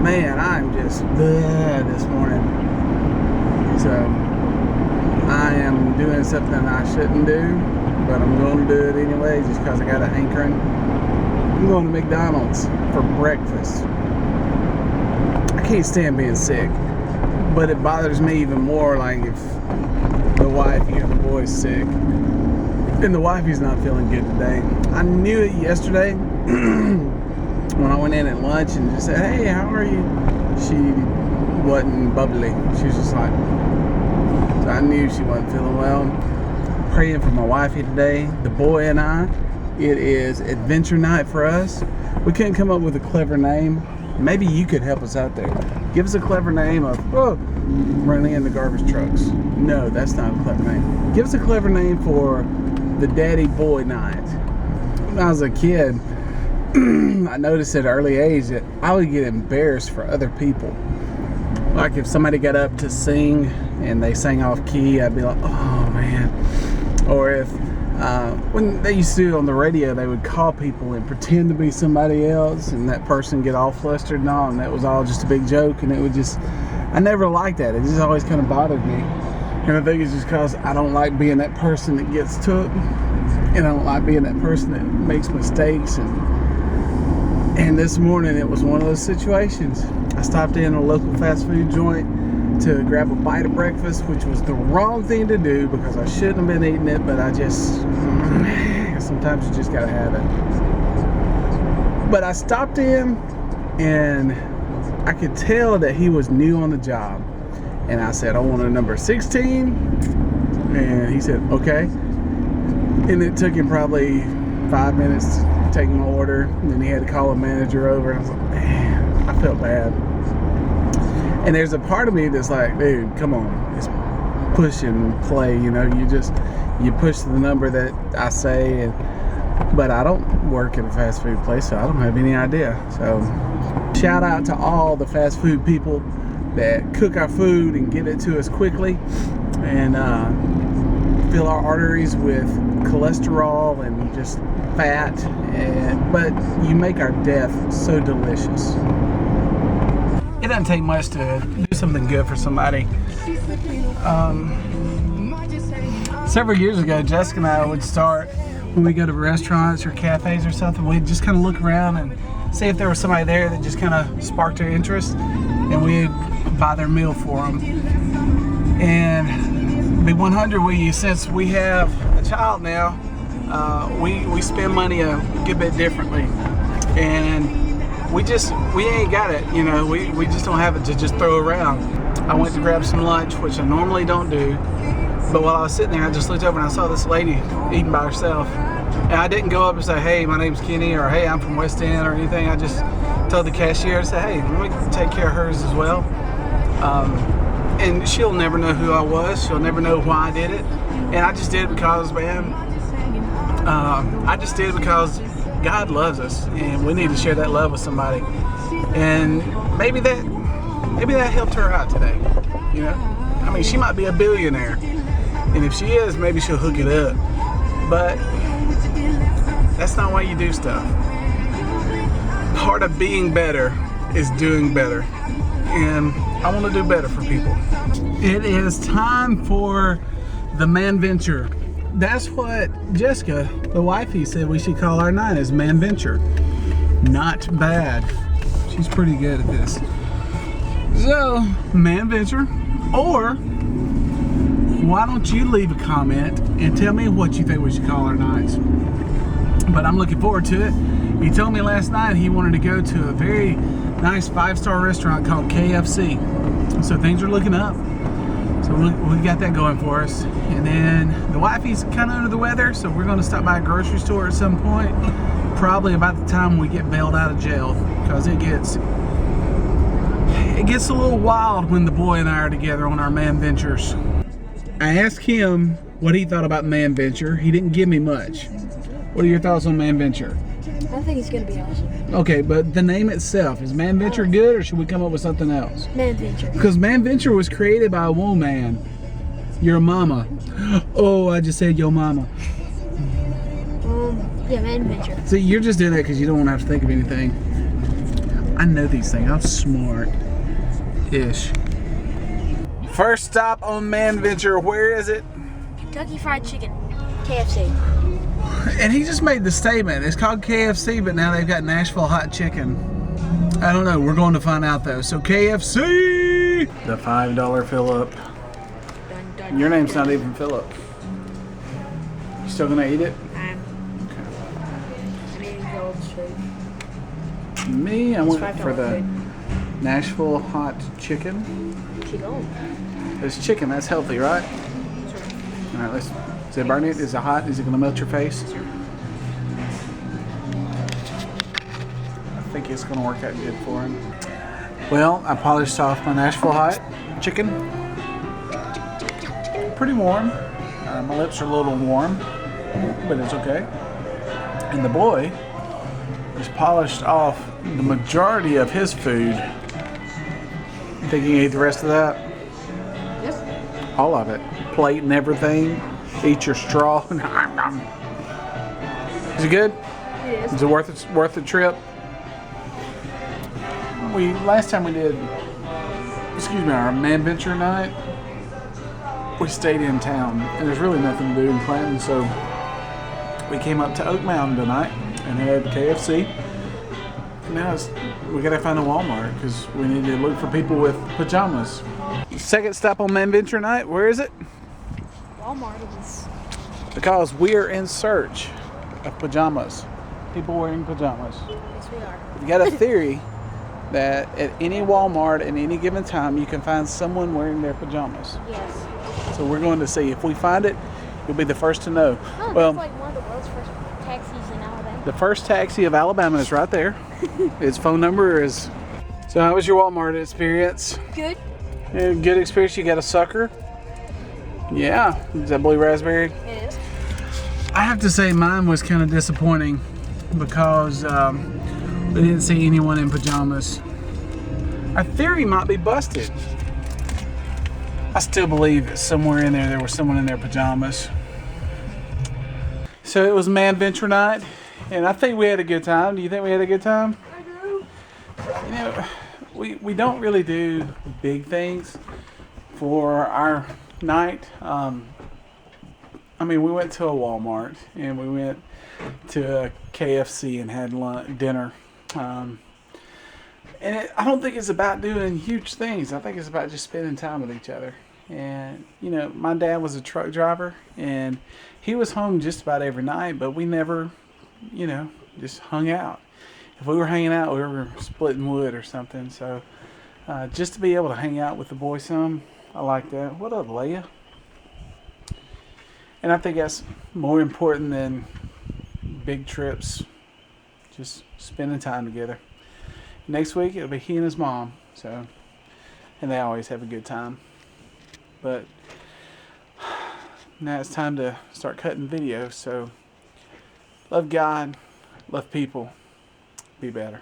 man, I'm just this morning. So I am doing something I shouldn't do, but I'm going to do it anyway just because I got a hankering. I'm going to McDonald's for breakfast. I can't stand being sick, but it bothers me even more like if the wifey or the boy's sick and the wifey's not feeling good today. I knew it yesterday when I went in at lunch and just said, hey, how are you? She wasn't bubbly. She was just like, so I knew she wasn't feeling well. Praying for my wifey today, the boy and I. It is adventure night for us. We couldn't come up with a clever name. Maybe you could help us out there. Give us a clever name of running in the garbage trucks. No, that's not a clever name. Give us a clever name for the daddy boy night. When I was a kid, I noticed at an early age that I would get embarrassed for other people. Like if somebody got up to sing and they sang off key, I'd be like, oh man. Or if when they used to do it on the radio, they would call people and pretend to be somebody else, and that person get all flustered and all, and that was all just a big joke, and it would just, I never liked that. It just always kind of bothered me. And I think it's just because I don't like being that person that gets took, and I don't like being that person that makes mistakes. And this morning it was one of those situations. I stopped in a local fast food joint to grab a bite of breakfast, which was the wrong thing to do because I shouldn't have been eating it, but I just, sometimes you just gotta have it. But I stopped in and I could tell that he was new on the job. And I said, I want a number 16. And he said, okay. And it took him probably 5 minutes to take my order. And then he had to call a manager over. And I was like, man, I felt bad. And there's a part of me that's like, dude, come on. It's push and play, you know. You push the number that I say. But I don't work at a fast food place, so I don't have any idea. So shout out to all the fast food people that cook our food and get it to us quickly and fill our arteries with cholesterol and just fat, but you make our death so delicious. It doesn't take much to do something good for somebody. Several years ago, Jessica and I would start, when we go to restaurants or cafes or something, we'd just kind of look around and see if there was somebody there that just kind of sparked their interest, and we'd buy their meal for them. And be 100 since we have a child now, we spend money a good bit differently, and we ain't got it, you know. We just don't have it to just throw around. I went to grab some lunch, which I normally don't do, but while I was sitting there, I just looked over and I saw this lady eating by herself. And I didn't go up and say, hey, my name's Kenny, or hey, I'm from West End, or anything. I just told the cashier, I said, hey, let me take care of hers as well. And she'll never know who I was. She'll never know why I did it. And I just did it because, man, I just did it because God loves us, and we need to share that love with somebody. And maybe that helped her out today, you know? I mean, she might be a billionaire, and if she is, maybe she'll hook it up. But that's not why you do stuff. Part of being better is doing better, and I want to do better for people. It is time for the Manventure. That's what Jessica, the wifey, said we should call our night, is Manventure. Not bad. She's pretty good at this. So, Manventure, or why don't you leave a comment and tell me what you think we should call our nights. But I'm looking forward to it. He told me last night he wanted to go to a very nice 5-star restaurant called KFC. So things are looking up. So we got that going for us. And then the wifey's kind of under the weather, so we're going to stop by a grocery store at some point. Probably about the time we get bailed out of jail, because it gets a little wild when the boy and I are together on our Manventures. I asked him what he thought about Manventure. He didn't give me much. What are your thoughts on Manventure? I think it's going to be awesome. Okay, but the name itself, is Manventure good, or should we come up with something else? Manventure. Because Manventure was created by a woman, your mama. Oh, I just said your mama. Yeah, Manventure. See, you're just doing that because you don't want to have to think of anything. I know these things. I'm smart-ish. First stop on Manventure. Where is it? Kentucky Fried Chicken. KFC. And he just made the statement. It's called KFC, but now they've got Nashville hot chicken. I don't know. We're going to find out though. So KFC. The $5 Phillip. Your name's not even Phillip. You still gonna eat it? I'm eating Gold Street. Me, I went $5 for the food. Nashville hot chicken. Chicken. It's chicken. That's healthy, right? All right, let's. Is it burn it? Is it hot? Is it gonna melt your face? I think it's gonna work out good for him. Well, I polished off my Nashville hot chicken. Pretty warm. My lips are a little warm, but it's okay. And the boy has polished off the majority of his food. You think you can eat the rest of that? Yes. All of it. Plate and everything. Eat your straw. Is it good? It is. Is it worth the trip? Last time we did, our Manventure night, we stayed in town, and there's really nothing to do in Clanton, so we came up to Oak Mountain tonight and had KFC. Now we gotta find a Walmart because we need to look for people with pajamas. Second stop on Manventure night. Where is it? Walmart is. Because we are in search of pajamas. People wearing pajamas. Yes, we are. You got a theory that at any Walmart at any given time you can find someone wearing their pajamas. Yes. So we're going to see. If we find it, you'll be the first to know. Oh, Well, it's like one of the world's first taxis in Alabama. the first taxi of Alabama is right there. Its phone number is. So how was your Walmart experience? Good. Yeah, good experience. You got a sucker? Yeah. Is that blue raspberry? It is. I have to say mine was kind of disappointing because we didn't see anyone in pajamas. Our theory might be busted. I still believe that somewhere in there was someone in their pajamas. So it was Manventure night, and I think we had a good time. Do you think we had a good time? I do. You know, we don't really do big things for our night. I mean, we went to a Walmart and we went to a KFC and had dinner. And I don't think it's about doing huge things. I think it's about just spending time with each other. And, you know, my dad was a truck driver and he was home just about every night, but we never, you know, just hung out. If we were hanging out, we were splitting wood or something. So just to be able to hang out with the boys some, I like that. What up, Leia? And I think that's more important than big trips, just spending time together. Next week, it'll be he and his mom, so, and they always have a good time. But now it's time to start cutting videos, so love God, love people, be better.